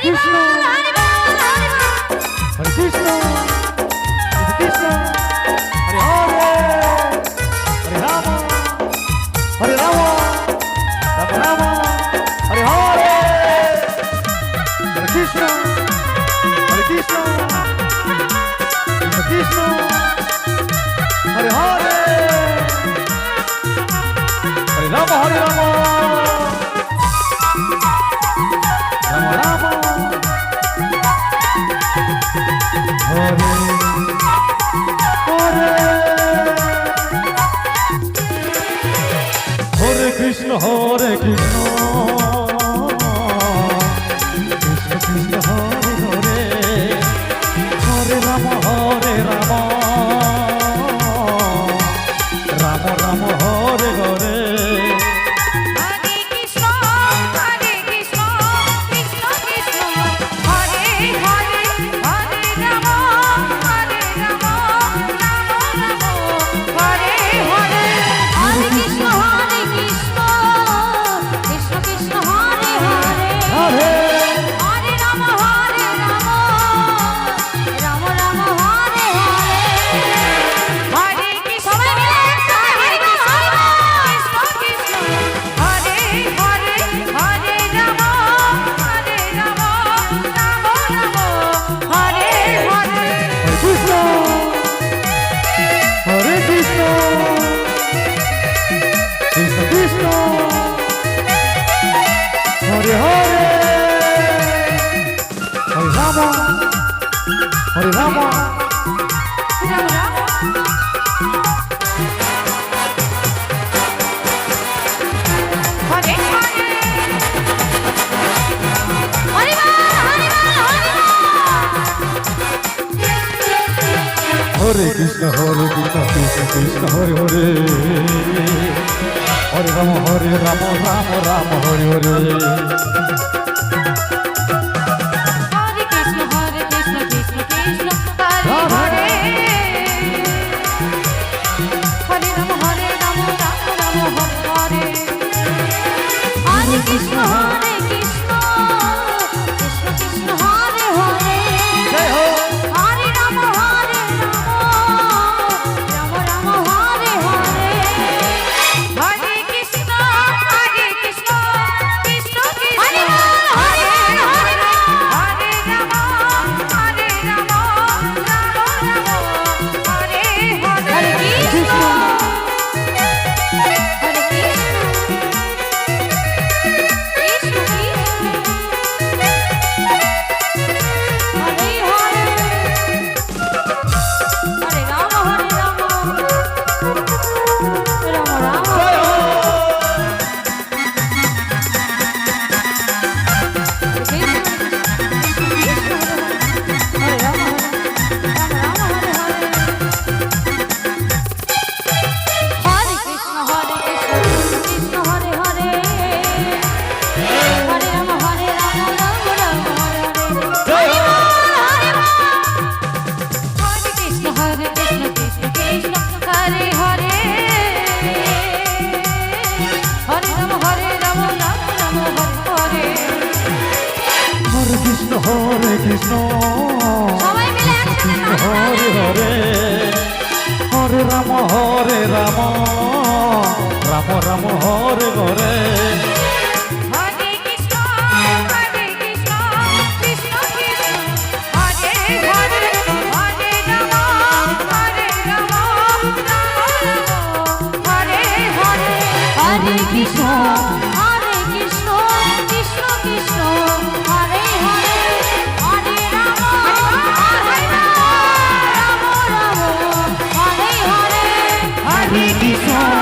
কৃষ্ণ হরে কৃষ্ণ কৃষ্ণ হরে হরে হরে রাম হরে রাম রাম রাম হরে হরে হরে কৃষ্ণ হরে কৃষ্ণ কৃষ্ণ হরে হরে হরে রাম হরে রাম রাম রাম হরে হরে হরে কৃষ্ণ হরে কৃষ্ণ কৃষ্ণ কৃষ্ণ হরে হরে হরে রাম রাম রাম হরে হরে হরে হরে হরে রাম হরে রাম রাম রাম হরে হরে হরে হরে কৃষ্ণ কৃষ্ণ কৃষ্ণ হরে হরে হরে রাম রাম রাম হরে হরে হরে কৃষ্ণ কৃষ্ণ কৃষ্ণ হরে হরে হরে রাম রাম রাম হরে হরে হরে কৃষ্ণ কৃষ্ণ কৃষ্ণ হরে হরে জয় হো হরে রাম রাম রাম হরে হরে হরে কৃষ্ণ কৃষ্ণ কৃষ্ণ হরে হরে হরে রাম রাম হরে হরে হরে কৃষ্ণ হরে কৃষ্ণ হরে হরে হরে রাম রাম রাম জয় হো জয় হো হরে কৃষ্ণ কৃষ্ণ হরে হরে হরে রাম রাম রাম হরে হরে হরে কৃষ্ণ কৃষ্ণ কৃষ্ণ হরে হরে হরে রাম রাম হরে হরে হরে কৃষ্ণ কৃষ্ণ কৃষ্ণ হরে হরে হরে রাম রাম হরে হরে হরে কৃষ্ণ